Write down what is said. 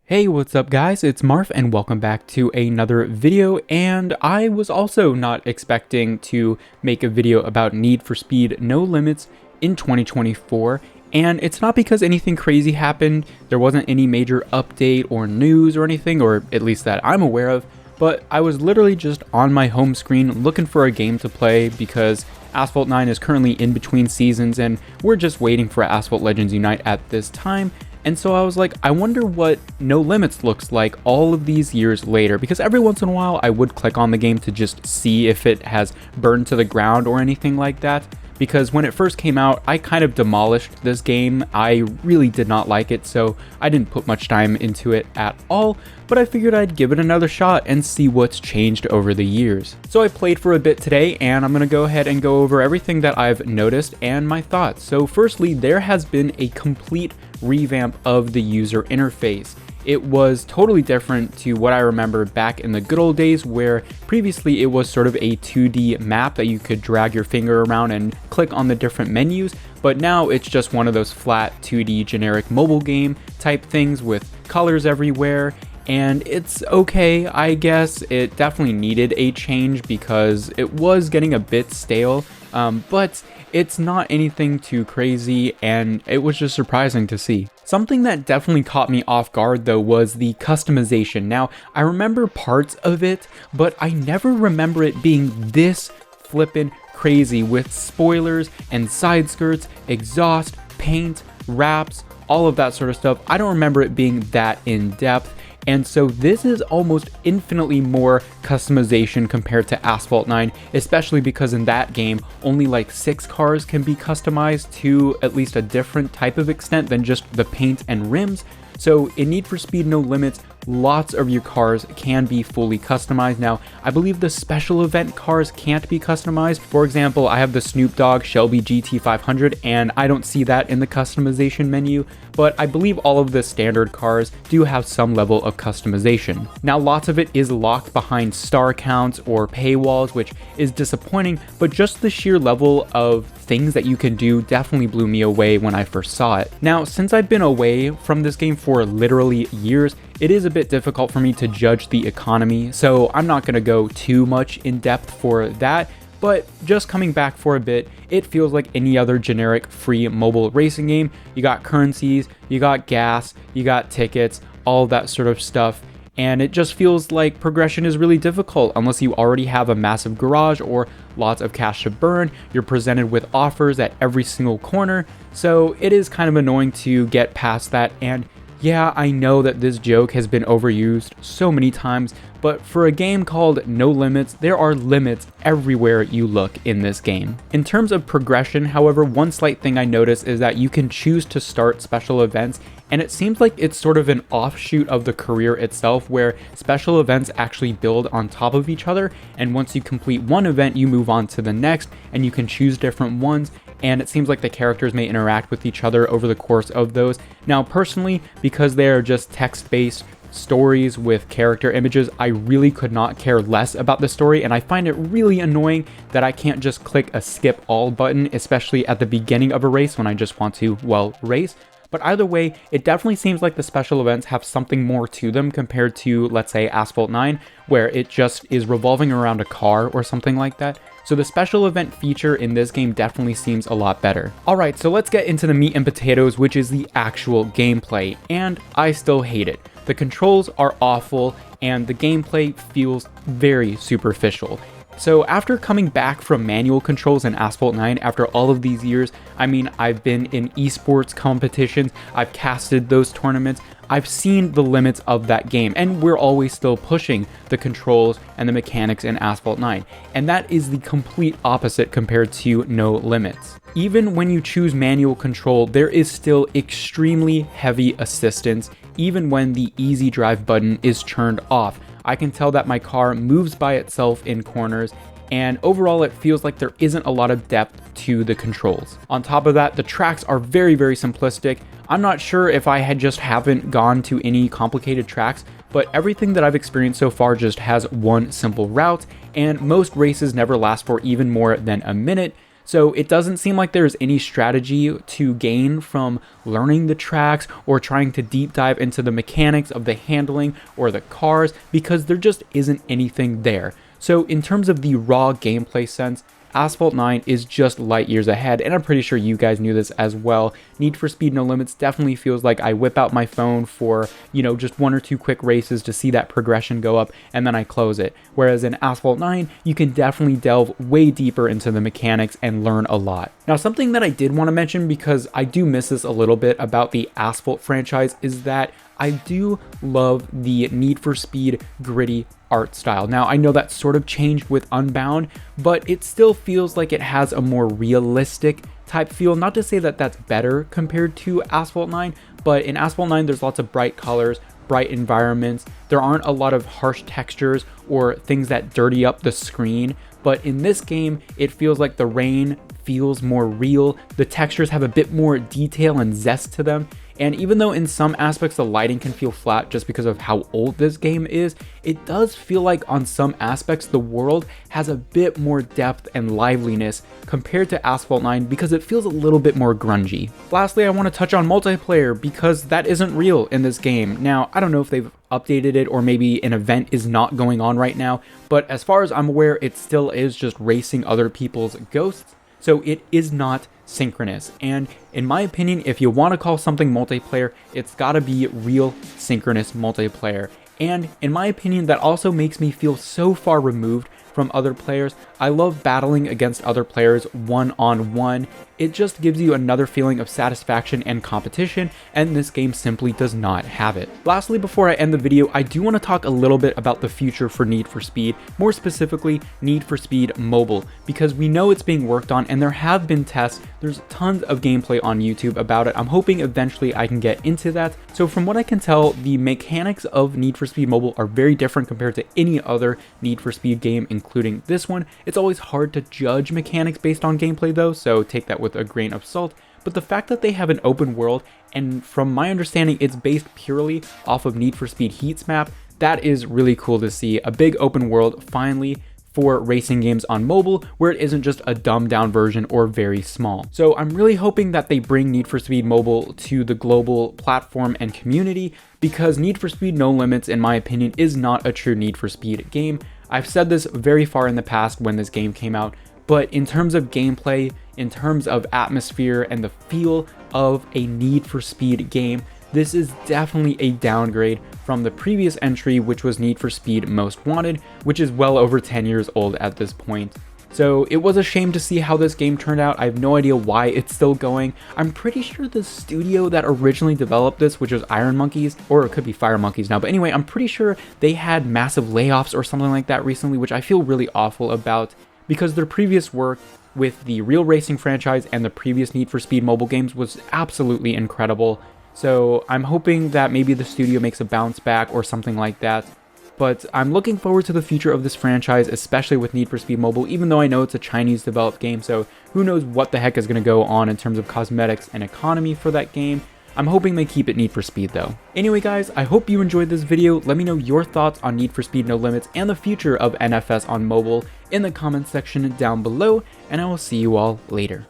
Hey, what's up guys? It's Marf and welcome back to another video, and I was also not expecting to make a video about Need for Speed No Limits in 2024, and it's not because anything crazy happened. There wasn't any major update or news or anything, or at least that I'm aware of, but I was literally just on my home screen looking for a game to play because Asphalt 9 is currently in between seasons and we're just waiting for Asphalt Legends Unite at this time. And so I was like, I wonder what No Limits looks like all of these years later, because every once in a while I would click on the game to just see if it has burned to the ground or anything like that. Because when it first came out, I kind of demolished this game. I really did not like it, so I didn't put much time into it at all, but I figured I'd give it another shot and see what's changed over the years. So I played for a bit today, and I'm gonna go ahead and go over everything that I've noticed and my thoughts. So firstly, there has been a complete revamp of the user interface. It was totally different to what I remember back in the good old days, where previously it was sort of a 2D map that you could drag your finger around and click on the different menus, but now it's just one of those flat 2D generic mobile game type things with colors everywhere. And it's okay, I guess. It definitely needed a change because it was getting a bit stale, but it's not anything too crazy, and it was just surprising to see. Something that definitely caught me off guard though was the customization. Now, I remember parts of it, but I never remember it being this flippin' crazy with spoilers and side skirts, exhaust, paint, wraps, all of that sort of stuff. I don't remember it being that in depth. And so this is almost infinitely more customization compared to Asphalt 9, especially because in that game, only like 6 cars can be customized to at least a different type of extent than just the paint and rims. So in Need for Speed No Limits, lots of your cars can be fully customized. Now, I believe the special event cars can't be customized. For example, I have the Snoop Dogg Shelby GT500 and I don't see that in the customization menu, but I believe all of the standard cars do have some level of customization. Now, lots of it is locked behind star counts or paywalls, which is disappointing, but just the sheer level of things that you can do definitely blew me away when I first saw it. Now, since I've been away from this game for literally years, it is a bit difficult for me to judge the economy, so I'm not going to go too much in depth for that, but just coming back for a bit, it feels like any other generic free mobile racing game. You got currencies, you got gas, you got tickets, all that sort of stuff, and it just feels like progression is really difficult unless you already have a massive garage or lots of cash to burn. You're presented with offers at every single corner, so it is kind of annoying to get past that. And yeah, I know that this joke has been overused so many times, but for a game called No Limits, there are limits everywhere you look in this game. In terms of progression, however, one slight thing I noticed is that you can choose to start special events, and it seems like it's sort of an offshoot of the career itself, where special events actually build on top of each other, and once you complete one event, you move on to the next, and you can choose different ones, and it seems like the characters may interact with each other over the course of those. Now, personally, because they are just text-based stories with character images, I really could not care less about the story, and I find it really annoying that I can't just click a skip all button, especially at the beginning of a race when I just want to, well, race. But either way, it definitely seems like the special events have something more to them compared to, let's say, Asphalt 9, where it just is revolving around a car or something like that. So the special event feature in this game definitely seems a lot better. Alright, so let's get into the meat and potatoes, which is the actual gameplay, and I still hate it. The controls are awful, and the gameplay feels very superficial. So after coming back from manual controls in Asphalt 9 after all of these years, I mean, I've been in esports competitions, I've casted those tournaments, I've seen the limits of that game, and we're always still pushing the controls and the mechanics in Asphalt 9. And that is the complete opposite compared to No Limits. Even when you choose manual control, there is still extremely heavy assistance, even when the easy drive button is turned off. I can tell that my car moves by itself in corners, and overall it feels like there isn't a lot of depth to the controls. On top of that, the tracks are very simplistic. I'm not sure if I haven't gone to any complicated tracks, but everything that I've experienced so far just has one simple route, and most races never last for even more than a minute. So it doesn't seem like there's any strategy to gain from learning the tracks or trying to deep dive into the mechanics of the handling or the cars, because there just isn't anything there. So in terms of the raw gameplay sense, Asphalt 9 is just light years ahead, and I'm pretty sure you guys knew this as well. Need for Speed No Limits definitely feels like I whip out my phone for, just 1 or 2 quick races to see that progression go up, and then I close it. Whereas in Asphalt 9, you can definitely delve way deeper into the mechanics and learn a lot. Now, something that I did want to mention, because I do miss this a little bit about the Asphalt franchise, is that I do love the Need for Speed gritty art style. Now, I know that sort of changed with Unbound, but it still feels like it has a more realistic type feel. Not to say that that's better compared to Asphalt 9, but in Asphalt 9, there's lots of bright colors, bright environments. There aren't a lot of harsh textures or things that dirty up the screen. But in this game, it feels like the rain feels more real. The textures have a bit more detail and zest to them. And even though in some aspects the lighting can feel flat just because of how old this game is, it does feel like on some aspects the world has a bit more depth and liveliness compared to Asphalt 9 because it feels a little bit more grungy. Lastly, I want to touch on multiplayer because that isn't real in this game. Now, I don't know if they've updated it or maybe an event is not going on right now, but as far as I'm aware, it still is just racing other people's ghosts. So it is not synchronous, and in my opinion, if you want to call something multiplayer, it's gotta be real synchronous multiplayer. And in my opinion, that also makes me feel so far removed from other players. I love battling against other players one-on-one. It just gives you another feeling of satisfaction and competition, and this game simply does not have it. Lastly, before I end the video, I do want to talk a little bit about the future for Need for Speed, more specifically Need for Speed Mobile, because we know it's being worked on and there have been tests. There's tons of gameplay on YouTube about it. I'm hoping eventually I can get into that. So from what I can tell, the mechanics of Need for Speed Mobile are very different compared to any other Need for Speed game, including this one. It's always hard to judge mechanics based on gameplay though, so take that with a grain of salt. But the fact that they have an open world, and from my understanding it's based purely off of Need for Speed Heat's map, that is really cool to see. A big open world finally for racing games on mobile, where it isn't just a dumbed down version or very small. So I'm really hoping that they bring Need for Speed Mobile to the global platform and community, because Need for Speed No Limits, in my opinion, is not a true Need for Speed game. I've said this very far in the past when this game came out, but in terms of gameplay, in terms of atmosphere and the feel of a Need for Speed game, this is definitely a downgrade from the previous entry, which was Need for Speed Most Wanted, which is well over 10 years old at this point. So it was a shame to see how this game turned out. I have no idea why it's still going. I'm pretty sure the studio that originally developed this, which was Iron Monkeys, or it could be Fire Monkeys now, but anyway, I'm pretty sure they had massive layoffs or something like that recently, which I feel really awful about, because their previous work with the Real Racing franchise and the previous Need for Speed mobile games was absolutely incredible. So I'm hoping that maybe the studio makes a bounce back or something like that. But I'm looking forward to the future of this franchise, especially with Need for Speed Mobile, even though I know it's a Chinese developed game, so who knows what the heck is going to go on in terms of cosmetics and economy for that game. I'm hoping they keep it Need for Speed though. Anyway guys, I hope you enjoyed this video. Let me know your thoughts on Need for Speed No Limits and the future of NFS on mobile in the comments section down below, and I will see you all later.